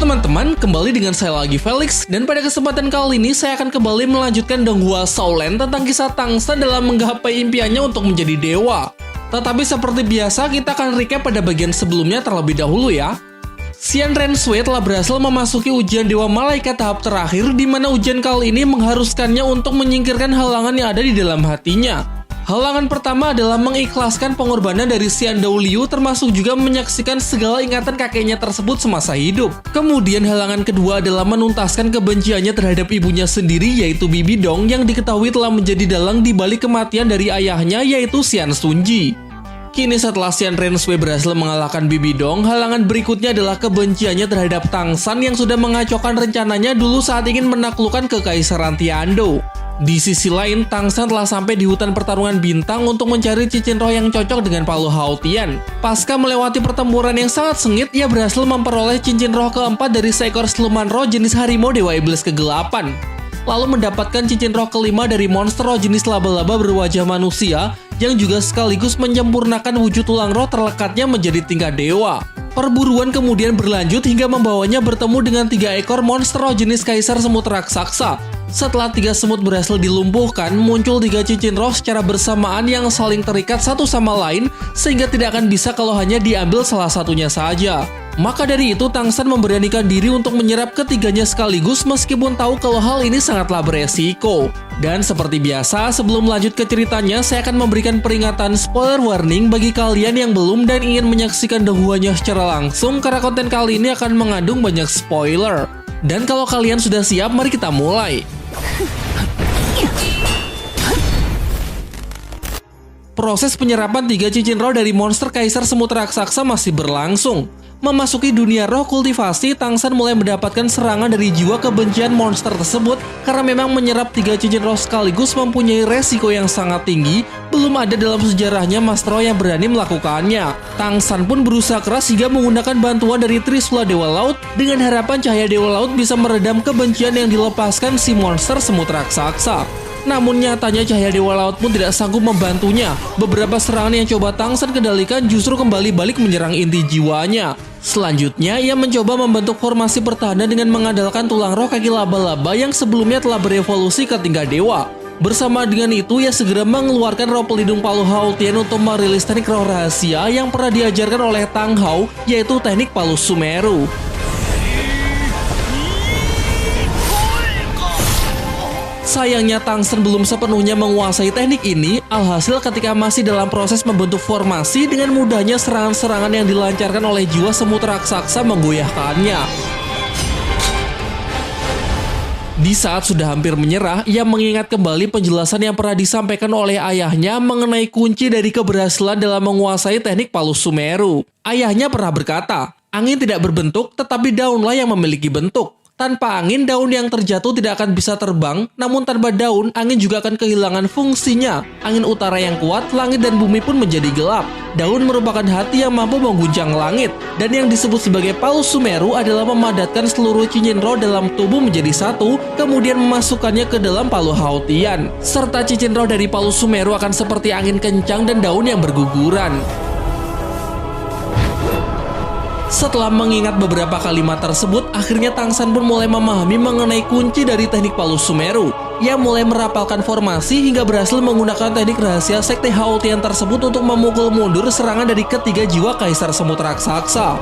teman-teman, kembali dengan saya lagi Felix, dan pada kesempatan kali ini saya akan kembali melanjutkan Donghua Shaolin tentang kisah Tangsan dalam menggapai impiannya untuk menjadi dewa. Tetapi seperti biasa, kita akan recap pada bagian sebelumnya terlebih dahulu ya. Xian Renshui telah berhasil memasuki ujian Dewa Malaikat tahap terakhir, di mana ujian kali ini mengharuskannya untuk menyingkirkan halangan yang ada di dalam hatinya. Halangan pertama adalah mengikhlaskan pengorbanan dari Xian Douliu, termasuk juga menyaksikan segala ingatan kakeknya tersebut semasa hidup. Kemudian halangan kedua adalah menuntaskan kebenciannya terhadap ibunya sendiri, yaitu Bibi Dong, yang diketahui telah menjadi dalang di balik kematian dari ayahnya, yaitu Xian Sunji. Kini setelah Xian Renshui berhasil mengalahkan Bibi Dong, halangan berikutnya adalah kebenciannya terhadap Tangsan yang sudah mengacaukan rencananya dulu saat ingin menaklukkan Kekaisaran Tiando. Di sisi lain, Tangsan telah sampai di hutan pertarungan bintang untuk mencari cincin roh yang cocok dengan Palu Hao Tian. Pasca melewati pertempuran yang sangat sengit, ia berhasil memperoleh cincin roh keempat dari seekor siluman roh jenis harimau Dewa Iblis kegelapan. Lalu mendapatkan cincin roh kelima dari monster roh jenis laba-laba berwajah manusia, yang juga sekaligus menyempurnakan wujud tulang roh terlekatnya menjadi tingkat dewa. Perburuan kemudian berlanjut hingga membawanya bertemu dengan 3 ekor monster roh jenis kaisar semut raksasa. Setelah 3 semut berhasil dilumpuhkan, muncul 3 cincin roh secara bersamaan yang saling terikat satu sama lain, sehingga tidak akan bisa kalau hanya diambil salah satunya saja. Maka dari itu, Tangsan memberanikan diri untuk menyerap ketiganya sekaligus meskipun tahu kalau hal ini sangatlah beresiko. Dan seperti biasa, sebelum lanjut ke ceritanya, saya akan memberikan peringatan spoiler warning bagi kalian yang belum dan ingin menyaksikan Donghuanya secara langsung, karena konten kali ini akan mengandung banyak spoiler. Dan kalau kalian sudah siap, mari kita mulai. Proses penyerapan 3 cincin roh dari monster kaisar semut raksasa masih berlangsung. Memasuki dunia roh kultivasi, Tangsan mulai mendapatkan serangan dari jiwa kebencian monster tersebut karena memang menyerap 3 cincin roh sekaligus mempunyai resiko yang sangat tinggi. Belum ada dalam sejarahnya master roh yang berani melakukannya. Tangsan pun berusaha keras hingga menggunakan bantuan dari Trisula Dewa Laut dengan harapan cahaya Dewa Laut bisa meredam kebencian yang dilepaskan si monster semut raksasa. Namun nyatanya cahaya Dewa Laut pun tidak sanggup membantunya. Beberapa serangan yang coba Tangsan kendalikan justru kembali balik menyerang inti jiwanya. Selanjutnya, ia mencoba membentuk formasi pertahanan dengan mengandalkan tulang roh kaki laba-laba yang sebelumnya telah berevolusi ke tingkat dewa. Bersama dengan itu, ia segera mengeluarkan roh pelindung Palu Hao Tian untuk merilis teknik roh rahasia yang pernah diajarkan oleh Tang Hao, yaitu teknik Palu Sumeru. Sayangnya Tangsan belum sepenuhnya menguasai teknik ini, alhasil ketika masih dalam proses membentuk formasi, dengan mudahnya serangan-serangan yang dilancarkan oleh jiwa semut raksasa menggoyahkannya. Di saat sudah hampir menyerah, ia mengingat kembali penjelasan yang pernah disampaikan oleh ayahnya mengenai kunci dari keberhasilan dalam menguasai teknik Palu Sumeru. Ayahnya pernah berkata, angin tidak berbentuk tetapi daunlah yang memiliki bentuk. Tanpa angin, daun yang terjatuh tidak akan bisa terbang, namun tanpa daun, angin juga akan kehilangan fungsinya. Angin utara yang kuat, langit dan bumi pun menjadi gelap. Daun merupakan hati yang mampu mengguncang langit, dan yang disebut sebagai Palu Sumeru adalah memadatkan seluruh cincin roh dalam tubuh menjadi satu, kemudian memasukkannya ke dalam Palu Hao Tian. Serta cincin roh dari Palu Sumeru akan seperti angin kencang dan daun yang berguguran. Setelah mengingat beberapa kalimat tersebut, akhirnya Tangsan pun mulai memahami mengenai kunci dari teknik Palu Sumeru. Ia mulai merapalkan formasi hingga berhasil menggunakan teknik rahasia Sekte Hao Tian tersebut untuk memukul mundur serangan dari ketiga jiwa kaisar semut raksasa.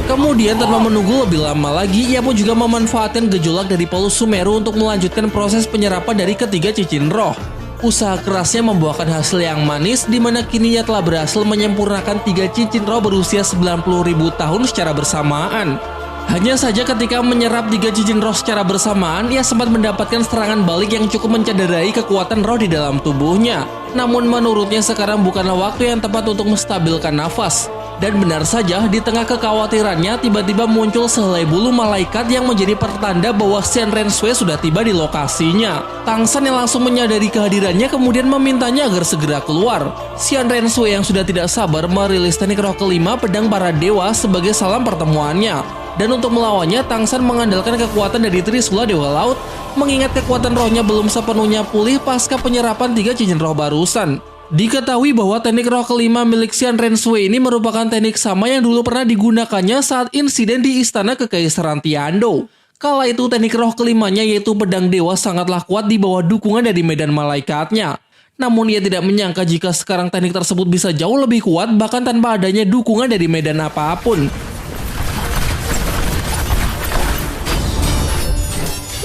Kemudian tanpa menunggu lebih lama lagi, ia pun juga memanfaatkan gejolak dari Palu Sumeru untuk melanjutkan proses penyerapan dari ketiga cincin roh. Usaha kerasnya membuahkan hasil yang manis, di mana kini ia telah berhasil menyempurnakan 3 cincin roh berusia 90.000 tahun secara bersamaan. Hanya saja ketika menyerap 3 cincin roh secara bersamaan, ia sempat mendapatkan serangan balik yang cukup mencederai kekuatan roh di dalam tubuhnya. Namun menurutnya sekarang bukanlah waktu yang tepat untuk menstabilkan nafas. Dan benar saja, di tengah kekhawatirannya, tiba-tiba muncul sehelai bulu malaikat yang menjadi pertanda bahwa Xian Renshui sudah tiba di lokasinya. Tangsan yang langsung menyadari kehadirannya kemudian memintanya agar segera keluar. Xian Renshui yang sudah tidak sabar merilis teknik roh kelima pedang para dewa sebagai salam pertemuannya. Dan untuk melawannya, Tangsan mengandalkan kekuatan dari Trisula Dewa Laut, mengingat kekuatan rohnya belum sepenuhnya pulih pasca penyerapan 3 cincin roh barusan. Diketahui bahwa teknik roh kelima milik Xian Renshui ini merupakan teknik sama yang dulu pernah digunakannya saat insiden di Istana Kekaisaran Tiando. Kala itu teknik roh kelimanya yaitu pedang dewa sangatlah kuat di bawah dukungan dari medan malaikatnya. Namun ia tidak menyangka jika sekarang teknik tersebut bisa jauh lebih kuat bahkan tanpa adanya dukungan dari medan apapun.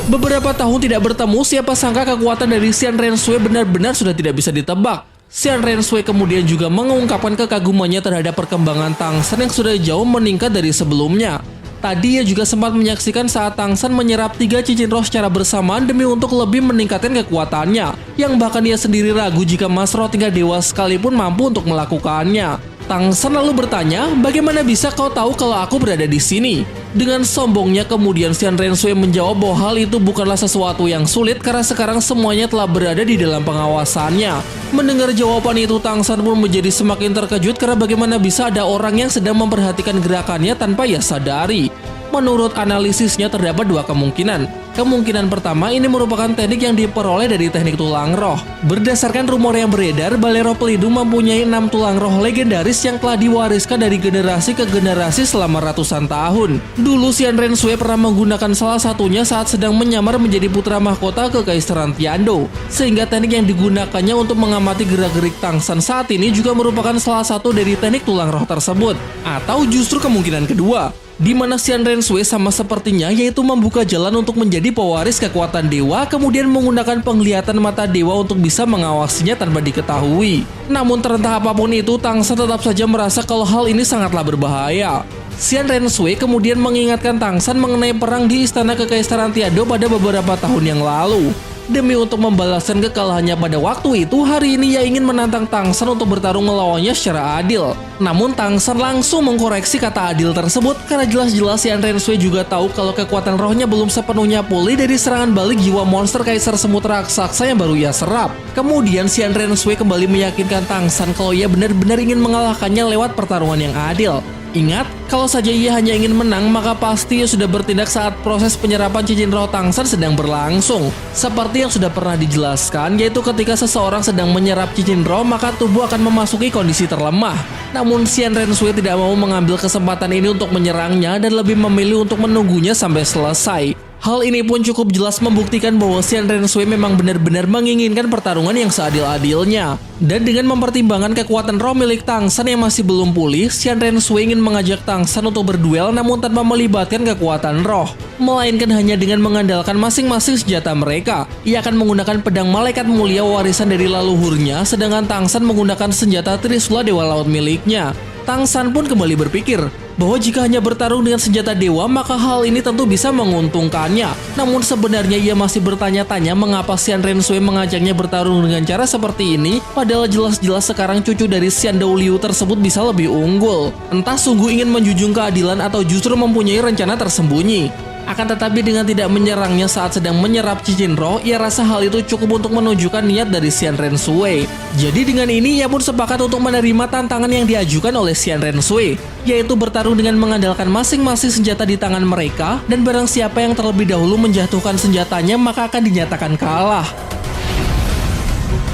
Beberapa tahun tidak bertemu, siapa sangka kekuatan dari Xian Renshui benar-benar sudah tidak bisa ditebak. Xian Renshui kemudian juga mengungkapkan kekagumannya terhadap perkembangan Tang San yang sudah jauh meningkat dari sebelumnya. Tadi ia juga sempat menyaksikan saat Tang San menyerap 3 cincin roh secara bersamaan demi untuk lebih meningkatkan kekuatannya, yang bahkan ia sendiri ragu jika Mas Roh tingkat dewa sekalipun mampu untuk melakukannya. Tang San lalu bertanya, bagaimana bisa kau tahu kalau aku berada di sini? Dengan sombongnya kemudian Xian Renshui menjawab bahwa hal itu bukanlah sesuatu yang sulit karena sekarang semuanya telah berada di dalam pengawasannya. Mendengar jawaban itu, Tang San pun menjadi semakin terkejut karena bagaimana bisa ada orang yang sedang memperhatikan gerakannya tanpa ia sadari. Menurut analisisnya terdapat 2 kemungkinan. Kemungkinan pertama, ini merupakan teknik yang diperoleh dari teknik tulang roh. Berdasarkan rumor yang beredar, Balai Roh Pelindung mempunyai 6 tulang roh legendaris yang telah diwariskan dari generasi ke generasi selama ratusan tahun. Dulu Xian Renshui pernah menggunakan salah satunya saat sedang menyamar menjadi putra mahkota Kekaisaran Tiando. Sehingga teknik yang digunakannya untuk mengamati gerak-gerik Tang San saat ini juga merupakan salah satu dari teknik tulang roh tersebut. Atau justru kemungkinan kedua, di mana Xian Renshui sama sepertinya yaitu membuka jalan untuk menjadi pewaris kekuatan dewa kemudian menggunakan penglihatan mata dewa untuk bisa mengawasinya tanpa diketahui. Namun terentah apapun itu, Tang San tetap saja merasa kalau hal ini sangatlah berbahaya. Xian Renshui kemudian mengingatkan Tang San mengenai perang di Istana Kekaisaran Tiando pada beberapa tahun yang lalu. Demi untuk membalaskan kekalahannya pada waktu itu, hari ini ia ingin menantang Tang San untuk bertarung melawannya secara adil. Namun Tang San langsung mengkoreksi kata adil tersebut karena jelas-jelas Xian Renshui juga tahu kalau kekuatan rohnya belum sepenuhnya pulih dari serangan balik jiwa monster Kaisar Semut Raksasa yang baru ia serap. Kemudian Xian Renshui kembali meyakinkan Tang San kalau ia benar-benar ingin mengalahkannya lewat pertarungan yang adil. Ingat, kalau saja ia hanya ingin menang, maka pasti ia sudah bertindak saat proses penyerapan cincin roh Tang San sedang berlangsung. Seperti yang sudah pernah dijelaskan, yaitu ketika seseorang sedang menyerap cincin roh, maka tubuh akan memasuki kondisi terlemah. Namun Xian Renshui tidak mau mengambil kesempatan ini untuk menyerangnya dan lebih memilih untuk menunggunya sampai selesai. Hal ini pun cukup jelas membuktikan bahwa Xian Renshui memang benar-benar menginginkan pertarungan yang seadil-adilnya. Dan dengan mempertimbangkan kekuatan roh milik Tang San yang masih belum pulih, Xian Renshui ingin mengajak Tang San untuk berduel namun tanpa melibatkan kekuatan roh, melainkan hanya dengan mengandalkan masing-masing senjata mereka. Ia akan menggunakan pedang malaikat mulia warisan dari leluhurnya, sedangkan Tang San menggunakan senjata Trisula Dewa Laut miliknya. Tang San pun kembali berpikir bahwa jika hanya bertarung dengan senjata dewa maka hal ini tentu bisa menguntungkannya. Namun sebenarnya ia masih bertanya-tanya mengapa Xian Renshui mengajaknya bertarung dengan cara seperti ini, padahal jelas-jelas sekarang cucu dari Xian Douliu tersebut bisa lebih unggul. Entah sungguh ingin menjunjung keadilan atau justru mempunyai rencana tersembunyi. Akan tetapi dengan tidak menyerangnya saat sedang menyerap cincin roh, ia rasa hal itu cukup untuk menunjukkan niat dari Xian Renshui. Jadi dengan ini ia pun sepakat untuk menerima tantangan yang diajukan oleh Xian Renshui, yaitu bertarung dengan mengandalkan masing-masing senjata di tangan mereka, dan barang siapa yang terlebih dahulu menjatuhkan senjatanya maka akan dinyatakan kalah.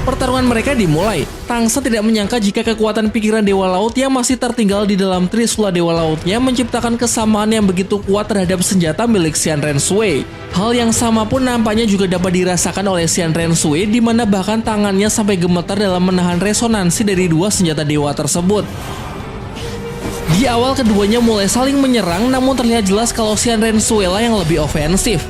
Pertarungan mereka dimulai. Tang San tidak menyangka jika kekuatan pikiran Dewa Laut yang masih tertinggal di dalam Trisula Dewa Lautnya menciptakan kesamaan yang begitu kuat terhadap senjata milik Xian Renshui. Hal yang sama pun nampaknya juga dapat dirasakan oleh Xian Renshui, di mana bahkan tangannya sampai gemetar dalam menahan resonansi dari 2 senjata dewa tersebut. Di awal keduanya mulai saling menyerang, namun terlihat jelas kalau Xian Renshui lah yang lebih ofensif.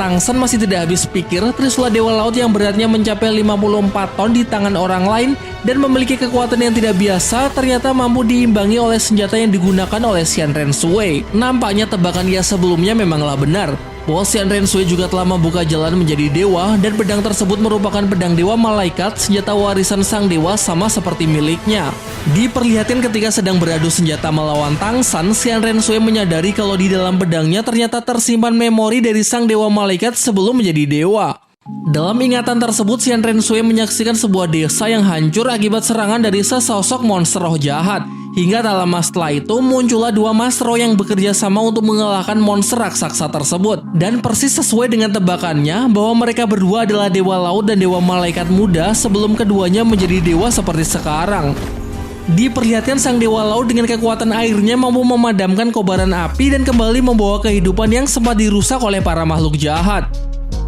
Tang San masih tidak habis pikir, Trisula Dewa Laut yang beratnya mencapai 54 ton di tangan orang lain dan memiliki kekuatan yang tidak biasa ternyata mampu diimbangi oleh senjata yang digunakan oleh Xian Renshui. Nampaknya tebakan ia sebelumnya memanglah benar, bahwa Xian Renshui juga telah membuka jalan menjadi dewa, dan pedang tersebut merupakan pedang dewa malaikat, senjata warisan sang dewa sama seperti miliknya. Diperlihatkan ketika sedang beradu senjata melawan Tang San, Xian Renshui menyadari kalau di dalam pedangnya ternyata tersimpan memori dari sang dewa malaikat sebelum menjadi dewa. Dalam ingatan tersebut, Xian Renshui menyaksikan sebuah desa yang hancur akibat serangan dari sesosok monster roh jahat Hingga tak lama setelah itu muncullah dua Masro yang bekerja sama untuk mengalahkan monster raksasa tersebut. Dan persis sesuai dengan tebakannya bahwa mereka berdua adalah dewa laut dan dewa malaikat muda sebelum keduanya menjadi dewa seperti sekarang. Diperlihatkan sang dewa laut dengan kekuatan airnya mampu memadamkan kobaran api dan kembali membawa kehidupan yang sempat dirusak oleh para makhluk jahat.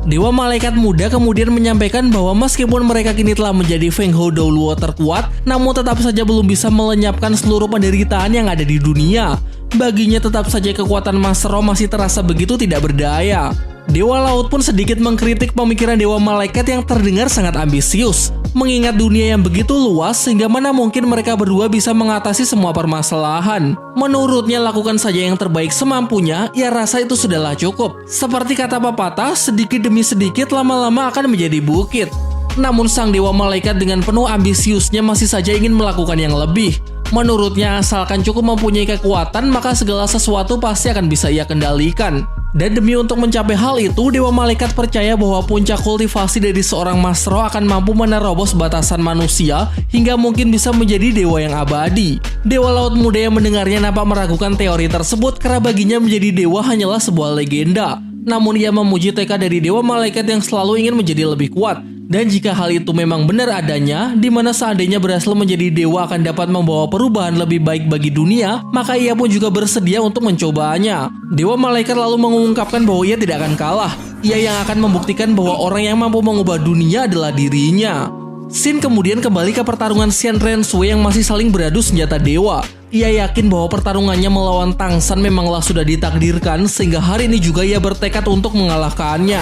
Dewa malaikat muda kemudian menyampaikan bahwa meskipun mereka kini telah menjadi Feng Hou Douluo terkuat, namun tetap saja belum bisa melenyapkan seluruh penderitaan yang ada di dunia. Baginya tetap saja kekuatan Masro masih terasa begitu tidak berdaya. Dewa laut pun sedikit mengkritik pemikiran dewa malaikat yang terdengar sangat ambisius. Mengingat dunia yang begitu luas sehingga mana mungkin mereka berdua bisa mengatasi semua permasalahan. Menurutnya lakukan saja yang terbaik semampunya, ia rasa itu sudahlah cukup. Seperti kata pepatah, sedikit demi sedikit lama-lama akan menjadi bukit. Namun sang dewa malaikat dengan penuh ambisiusnya masih saja ingin melakukan yang lebih. Menurutnya asalkan cukup mempunyai kekuatan maka segala sesuatu pasti akan bisa ia kendalikan. Dan demi untuk mencapai hal itu, dewa malaikat percaya bahwa puncak kultivasi dari seorang Masro akan mampu menerobos batasan manusia hingga mungkin bisa menjadi dewa yang abadi. Dewa laut muda yang mendengarnya nampak meragukan teori tersebut karena baginya menjadi dewa hanyalah sebuah legenda. Namun ia memuji tekad dari dewa malaikat yang selalu ingin menjadi lebih kuat. Dan jika hal itu memang benar adanya, di mana seandainya berhasil menjadi dewa akan dapat membawa perubahan lebih baik bagi dunia, maka ia pun juga bersedia untuk mencobanya. Dewa malaikat lalu mengungkapkan bahwa ia tidak akan kalah. Ia yang akan membuktikan bahwa orang yang mampu mengubah dunia adalah dirinya. Shin kemudian kembali ke pertarungan Xian Renshui yang masih saling beradu senjata dewa. Ia yakin bahwa pertarungannya melawan Tang San memanglah sudah ditakdirkan sehingga hari ini juga ia bertekad untuk mengalahkannya.